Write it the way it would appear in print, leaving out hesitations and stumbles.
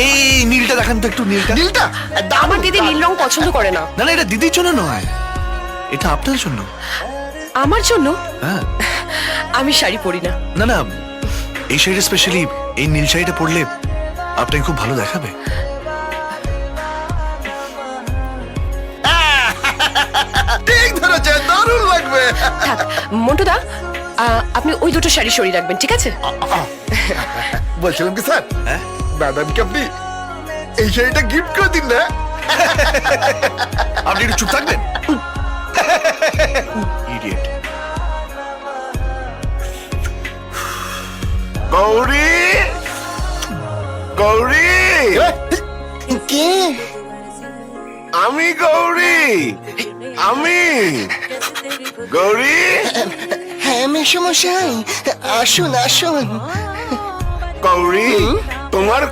এই নীলটা দেখান তো একটু, নীলটা। নীলটা আমার দিদি নীল রং পছন্দ করে না। না না, এটা দিদির জন্য নয়, এটা আপনার জন্য। আমার জন্য? হ্যাঁ। আমি শাড়ি পরি না। না না, এই শাড়িটা স্পেশালি, এই নীল শাড়িটা পরলে আপনাকে খুব ভালো দেখাবে। ঠিক ধরেছে, দারুণ লাগবে। থাক মন্টুদা, আপনি ওই দুটো শাড়ি সরিয়ে রাখবেন, ঠিক আছে? বলছিলাম কি স্যার, হ্যাঁ, ম্যাডামকে আপনি এই শাড়িটা গিফট করে দিন না। আপনি একটু চুপ থাকবেন। ইডিয়েট। গৌরী, গৌরী, কি? আমি গৌরী, আমি গৌরী। হ্যাঁ মেশামশাই, আসুন আসুন। গৌরী, তোমার